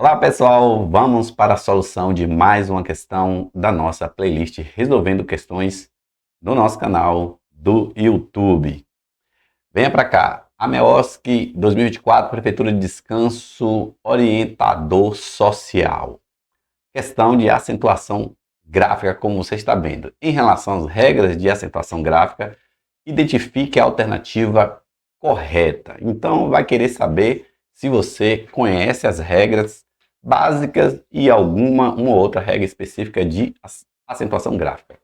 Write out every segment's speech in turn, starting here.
Olá pessoal, vamos para a solução de mais uma questão da nossa playlist Resolvendo Questões no nosso canal do YouTube. Venha para cá, AMEOSC 2024, Prefeitura de Descanso, Orientador Social. Questão de acentuação gráfica, como você está vendo. Em relação às regras de acentuação gráfica, identifique a alternativa correta. Então, vai querer saber se você conhece as regras básicas e uma outra regra específica de acentuação gráfica.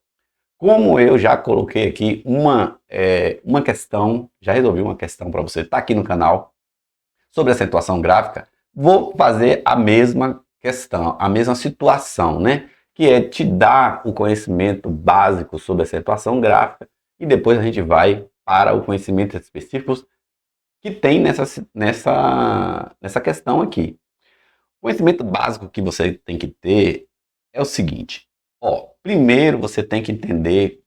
Como eu já coloquei aqui uma questão, já resolvi uma questão para você, está aqui no canal, sobre acentuação gráfica, vou fazer a mesma questão, a mesma situação, né? Que é te dar o conhecimento básico sobre acentuação gráfica e depois a gente vai para o conhecimento específico que tem nessa questão aqui. O conhecimento básico que você tem que ter é o seguinte. Primeiro você tem que entender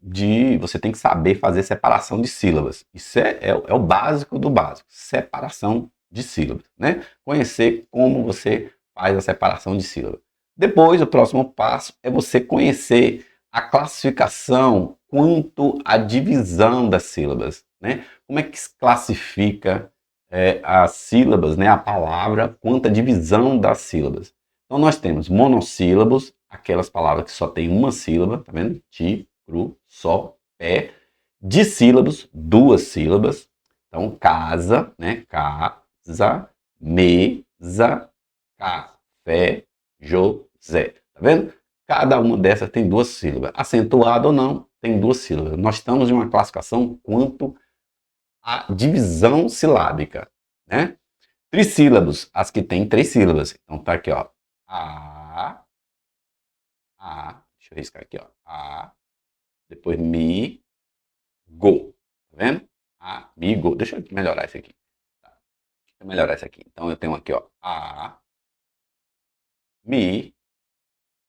você tem que saber fazer separação de sílabas. Isso é o básico do básico, separação de sílabas, né? Conhecer como você faz a separação de sílabas. Depois, o próximo passo é você conhecer a classificação quanto à divisão das sílabas, né? Como é que se classifica as sílabas, né? A palavra, quanto à divisão das sílabas. Então, nós temos monossílabos, aquelas palavras que só tem uma sílaba, tá vendo? Ti, cru, só, pé. Dissílabos, duas sílabas. Então, casa, né? Casa, mesa, café, José. Tá vendo? Cada uma dessas tem duas sílabas. Acentuado ou não, tem duas sílabas. Nós estamos em uma classificação quanto à divisão silábica, né? Trissílabos, as que têm três sílabas. Então tá aqui, ó. Deixa eu riscar aqui, ó. Depois mi, go. Tá vendo? Amigo. Deixa eu melhorar isso aqui. Deixa eu melhorar isso aqui. Então eu tenho aqui, ó. Mi,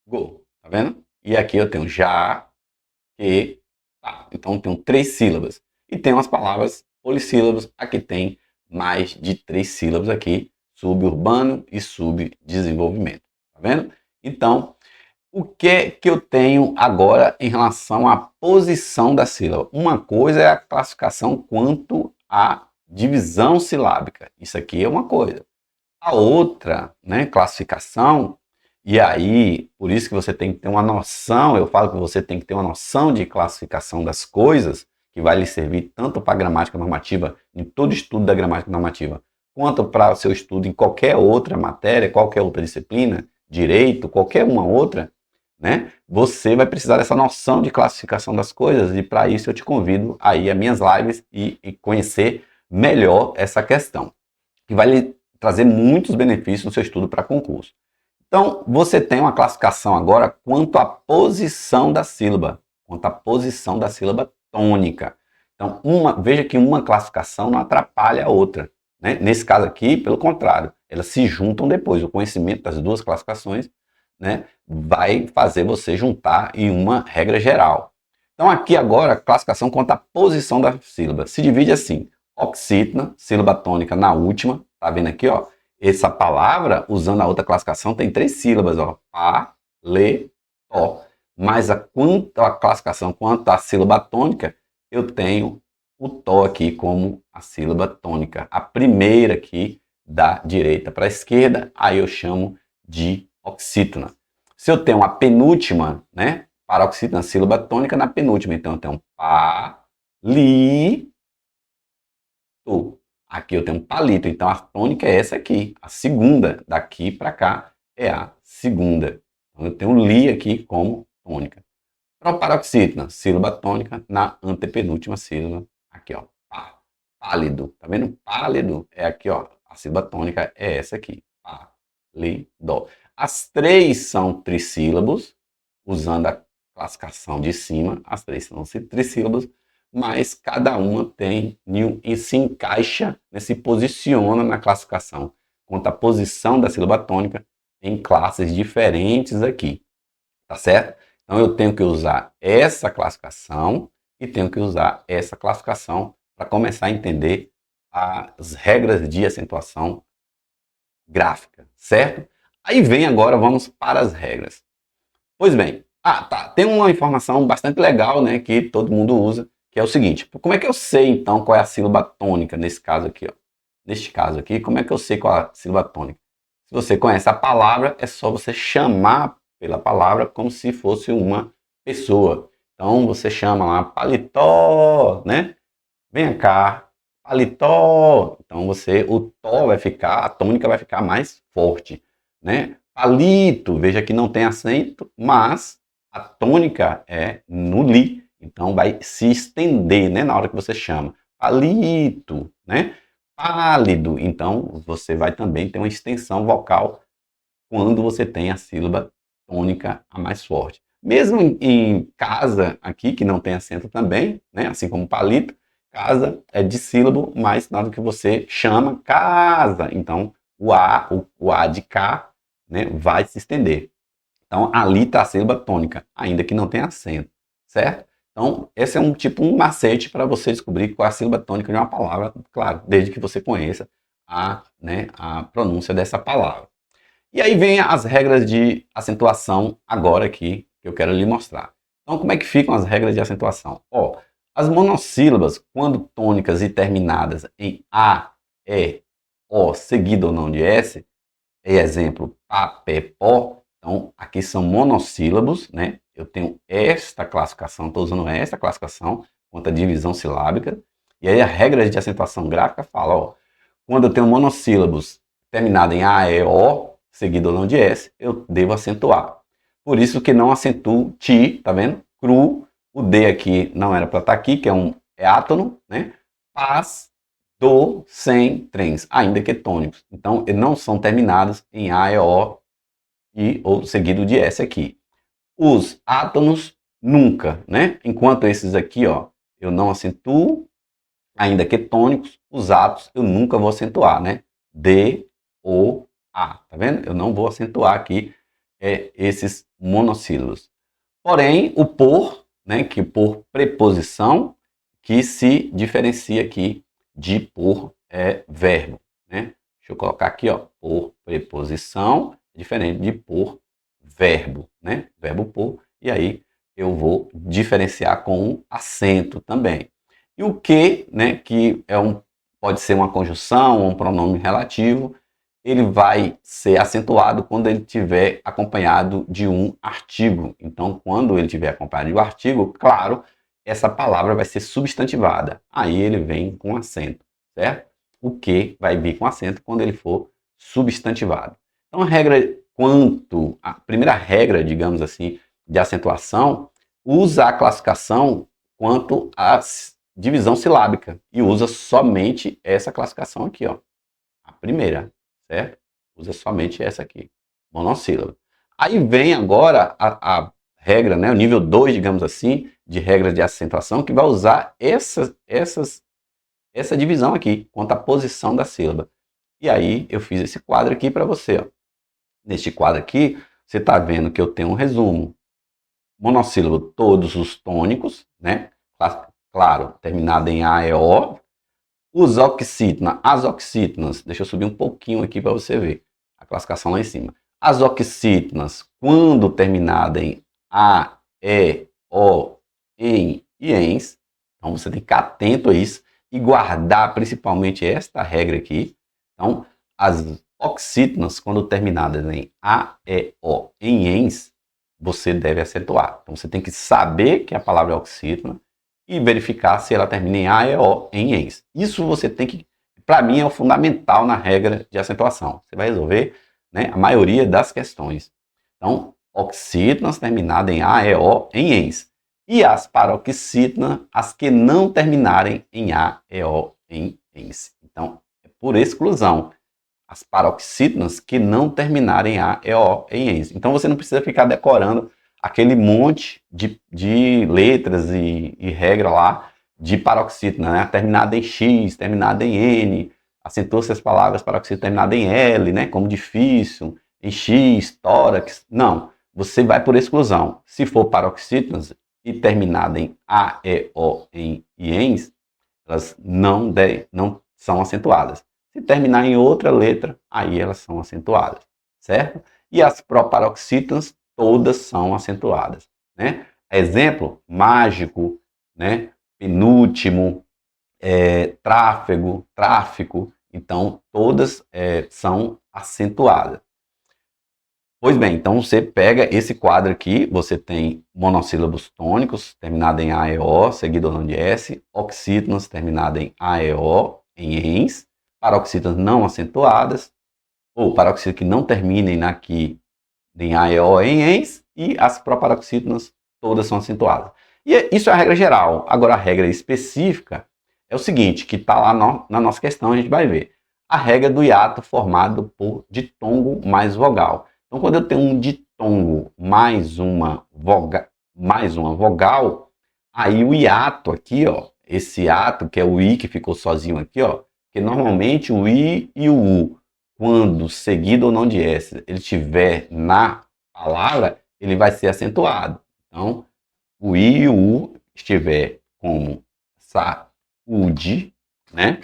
go. Tá vendo? E aqui eu tenho já, que, tá. Então eu tenho três sílabas. E tem umas palavras polissílabos. Aqui tem mais de três sílabas aqui. Suburbano e subdesenvolvimento. Tá vendo? Então, o que eu tenho agora em relação à posição da sílaba? Uma coisa é a classificação quanto à divisão silábica. Isso aqui é uma coisa. A outra, né, classificação, e aí, por isso que você tem que ter uma noção, eu falo que você tem que ter uma noção de classificação das coisas, que vai lhe servir tanto para a gramática normativa, em todo estudo da gramática normativa, quanto para o seu estudo em qualquer outra matéria, qualquer outra disciplina, direito, qualquer uma outra, né? Você vai precisar dessa noção de classificação das coisas, e para isso eu te convido a ir às minhas lives e conhecer melhor essa questão, que vai lhe trazer muitos benefícios no seu estudo para concurso. Então, você tem uma classificação agora quanto à posição da sílaba, quanto à posição da sílaba tônica. Então, veja que uma classificação não atrapalha a outra, né? Nesse caso aqui, pelo contrário, elas se juntam depois. O conhecimento das duas classificações, né, vai fazer você juntar em uma regra geral. Então, aqui agora, a classificação quanto à posição da sílaba. Se divide assim: oxítona, sílaba tônica na última, tá vendo aqui, ó? Essa palavra, usando a outra classificação, tem três sílabas, ó. Pá, lê, ó. Mas quanto à classificação, quanto à sílaba tônica, eu tenho o tó aqui como a sílaba tônica. A primeira aqui, da direita para a esquerda, aí eu chamo de oxítona. Se eu tenho a penúltima, né? Paroxítona, sílaba tônica na penúltima. Então eu tenho pá, li, to. Aqui eu tenho um palito, então a tônica é essa aqui. A segunda, daqui para cá, é a segunda. Então eu tenho li aqui como tônica. Proparoxítona, sílaba tônica na antepenúltima sílaba. Aqui, ó, pá, pálido. Tá vendo? Pálido é aqui, ó. A sílaba tônica é essa aqui. Pálido. As três são trissílabos, usando a classificação de cima. As três são trissílabos, mas cada uma tem e se encaixa, né, se posiciona na classificação quanto à posição da sílaba tônica em classes diferentes aqui, tá certo? Então eu tenho que usar essa classificação e tenho que usar essa classificação para começar a entender as regras de acentuação gráfica, certo? Aí vem agora, vamos para as regras. Pois bem, tem uma informação bastante legal, né, que todo mundo usa, que é o seguinte: como é que eu sei então qual é a sílaba tônica nesse caso aqui, ó? Neste caso aqui, como é que eu sei qual é a sílaba tônica? Se você conhece a palavra, é só você chamar pela palavra como se fosse uma pessoa. Então você chama lá paletó, né? Venha cá, paletó. Então o tó vai ficar, a tônica vai ficar mais forte, né? Palito, veja que não tem acento, mas a tônica é no li. Então vai se estender, né, na hora que você chama. Palito, né? Pálido. Então você vai também ter uma extensão vocal quando você tem a sílaba tônica a mais forte. Mesmo em casa aqui, que não tem acento também, né, assim como palito, casa é dissílabo, mas na hora que você chama casa, então o A de cá, né, vai se estender. Então ali está a sílaba tônica, ainda que não tenha acento, certo? Então esse é um macete para você descobrir qual é a sílaba tônica de uma palavra, claro, desde que você conheça a pronúncia dessa palavra. E aí vem as regras de acentuação agora aqui, que eu quero lhe mostrar. Então, como é que ficam as regras de acentuação? Ó, as monossílabas, quando tônicas e terminadas em A, E, O, seguido ou não de S, exemplo, pá, pé, pó, então aqui são monossílabos, né? Eu tenho esta classificação, estou usando esta classificação quanto à divisão silábica, e aí a regra de acentuação gráfica fala, ó, quando eu tenho monossílabos terminados em A, E, O, seguido ou não de S, eu devo acentuar. Por isso que não acentuo ti, tá vendo? Cru, o D aqui não era para estar aqui, que é átono, né? Paz, do, sem, trens, ainda que tônicos. Então, não são terminados em A, E, O ou seguido de S aqui. Os átonos, nunca, né? Enquanto esses aqui, ó, eu não acentuo, ainda que tônicos, os átomos eu nunca vou acentuar, né? D, O, A, tá vendo? Eu não vou acentuar aqui esses monossílabos. Porém, o por, né, que por preposição, que se diferencia aqui de por verbo, né? Deixa eu colocar aqui, ó, por preposição, diferente de por verbo, né? Verbo por, e aí eu vou diferenciar com um acento também. E o que, né, que pode ser uma conjunção, um pronome relativo, ele vai ser acentuado quando ele tiver acompanhado de um artigo. Então, quando ele tiver acompanhado de um artigo, claro, essa palavra vai ser substantivada. Aí ele vem com acento, certo? O que vai vir com acento quando ele for substantivado. Então, a primeira regra, digamos assim, de acentuação, usa a classificação quanto à divisão silábica e usa somente essa classificação aqui, ó. A primeira, certo? Usa somente essa aqui, monossílaba. Aí vem agora a regra, né, o nível 2, digamos assim, de regras de acentuação, que vai usar essa divisão aqui, quanto à posição da sílaba. E aí eu fiz esse quadro aqui para você. Ó. Neste quadro aqui, você está vendo que eu tenho um resumo. Monossílabo, todos os tônicos, né? Claro, terminado em A, E, O. Os oxítonas, as oxítonas, deixa eu subir um pouquinho aqui para você ver a classificação lá em cima. As oxítonas, quando terminada em A, E, O, em e ens, então você tem que ficar atento a isso e guardar principalmente esta regra aqui. Então, as oxítonas, quando terminadas em A, E, O, em ens, você deve acentuar. Então, você tem que saber que a palavra é oxítona e verificar se ela termina em A, E, O, em ens. Isso você tem que, para mim, é o fundamental na regra de acentuação. Você vai resolver, né, a maioria das questões. Então, oxítonas terminadas em A, E, O, em ens. E as paroxítonas, as que não terminarem em A, E, O, em ens. Então, é por exclusão. As paroxítonas que não terminarem em A, E, O, em ens. Então, você não precisa ficar decorando aquele monte de letras e regra lá de paroxítona, né? Terminada em X, terminada em N, acentua-se as palavras paroxítona terminada em L, né? Como difícil, em X, tórax. Não, você vai por exclusão. Se for paroxítonas e terminada em A, E, O, em e ens, elas não são acentuadas. Se terminar em outra letra, aí elas são acentuadas, certo? e as proparoxítonas todas são acentuadas, né? Exemplo, mágico, né? Penúltimo, tráfico, então todas são acentuadas. Pois bem, então você pega esse quadro aqui, você tem monossílabos tônicos, terminado em AEO, seguido ou não de S, oxítonas, terminado em AEO, em ENS, paroxítonas não acentuadas, ou paroxítonas que não terminem aqui em AEO, em ENS, e as proparoxítonas todas são acentuadas. E isso é a regra geral. Agora, a regra específica é o seguinte, que está lá na nossa questão, a gente vai ver. A regra do hiato formado por ditongo mais vogal. Então, quando eu tenho um ditongo mais uma vogal, aí o hiato aqui, ó, esse hiato, que é o I que ficou sozinho aqui, ó, porque normalmente o I e o U, quando seguido ou não de S, ele estiver na palavra, ele vai ser acentuado. Então, o I e o U estiver como saúde, né?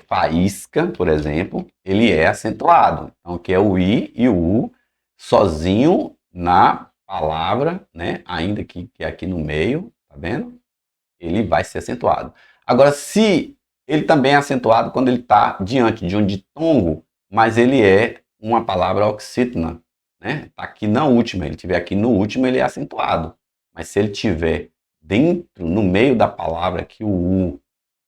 Faísca, por exemplo, ele é acentuado. Então, que é o I e o U sozinho na palavra, né? Ainda que é aqui no meio, tá vendo? Ele vai ser acentuado. Agora, se ele também é acentuado quando ele está diante de um ditongo, mas ele é uma palavra oxítona, né? Tá aqui na última, ele estiver aqui no último, ele é acentuado. Mas se ele estiver dentro, no meio da palavra, aqui o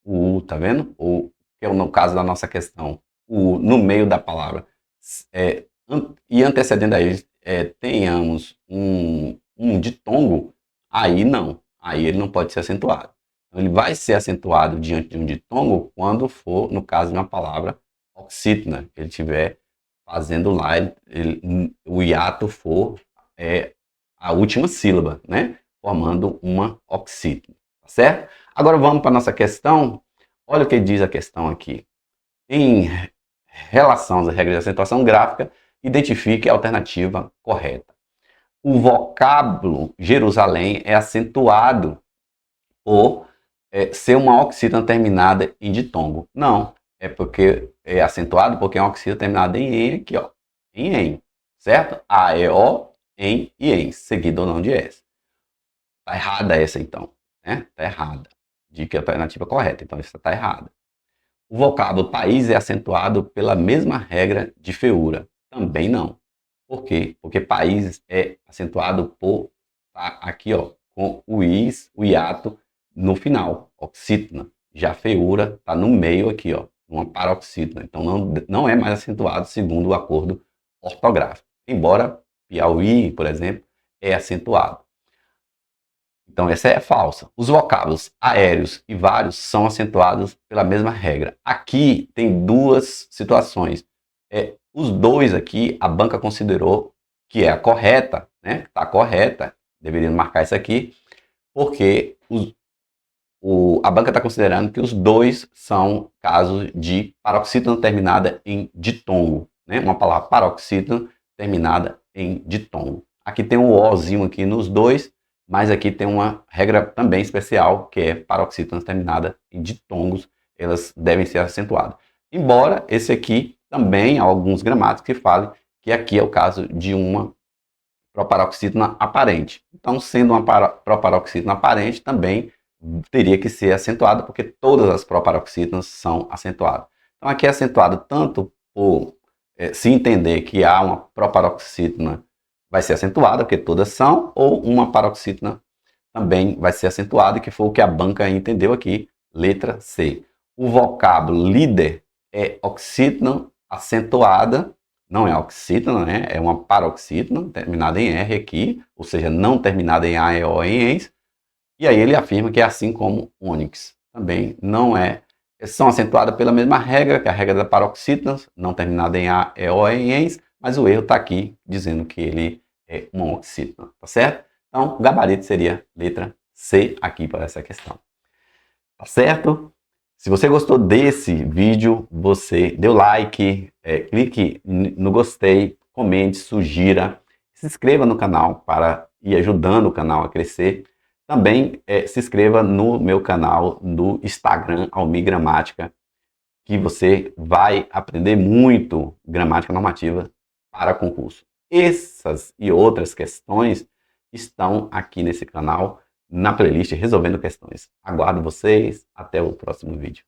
U, tá vendo? Ou, que é no caso da nossa questão, o U no meio da palavra, e antecedendo a ele, tenhamos um ditongo, aí não. Aí ele não pode ser acentuado. Então, ele vai ser acentuado diante de um ditongo quando for, no caso de uma palavra oxítona, que ele estiver fazendo lá, o hiato for a última sílaba, né? Formando uma oxítona, tá certo? Agora vamos para a nossa questão. Olha o que diz a questão aqui. Em relação às regras de acentuação gráfica, identifique a alternativa correta. O vocábulo Jerusalém é acentuado por ser uma oxítona terminada em ditongo. Não, é porque é acentuado porque é uma oxítona terminada em en aqui, ó, em en, certo? A, E, O, em e em, seguido ou não de S. Tá errada essa então, né? Tá errada. Dica alternativa correta, então essa tá errada. O vocábulo país é acentuado pela mesma regra de feiura. Também não. Por quê? Porque país é acentuado por aqui, ó, com o is, o hiato no final, oxítona. Já feiura está no meio aqui, ó, uma paroxítona. Então não é mais acentuado segundo o acordo ortográfico. Embora Piauí, por exemplo, é acentuado. Então, essa é falsa. Os vocábulos aéreos e vários são acentuados pela mesma regra. Aqui tem duas situações. Os dois aqui, a banca considerou que é a correta, né? Está correta, deveria marcar isso aqui, porque a banca está considerando que os dois são casos de paroxítona terminada em ditongo, né? Uma palavra paroxítona terminada em ditongo. Aqui tem um Ozinho aqui nos dois, mas aqui tem uma regra também especial, que é paroxítonas terminada em ditongos, elas devem ser acentuadas. Embora esse aqui também há alguns gramáticos que falem que aqui é o caso de uma proparoxítona aparente. Então, sendo uma proparoxítona aparente, também teria que ser acentuada, porque todas as proparoxítonas são acentuadas. Então, aqui é acentuado tanto por se entender que há uma proparoxítona vai ser acentuada, porque todas são, ou uma paroxítona também vai ser acentuada, que foi o que a banca entendeu aqui, letra C. O vocábulo líder é oxítona acentuada, não é oxítona, né? É uma paroxítona terminada em R aqui, ou seja, não terminada em A, E, O, em ENS. E aí ele afirma que é assim como ônix. Também não é. São acentuadas pela mesma regra, que é a regra da paroxítona, não terminada em A, E, O, em ENS, mas o erro está aqui dizendo que ele é uma oxítona, tá certo? Então, o gabarito seria letra C aqui para essa questão. Tá certo? Se você gostou desse vídeo, você dê o like, clique no gostei, comente, sugira, se inscreva no canal para ir ajudando o canal a crescer. Também se inscreva no meu canal do Instagram, Almi Gramática, que você vai aprender muito gramática normativa para concurso. Essas e outras questões estão aqui nesse canal, na playlist Resolvendo Questões. Aguardo vocês, até o próximo vídeo.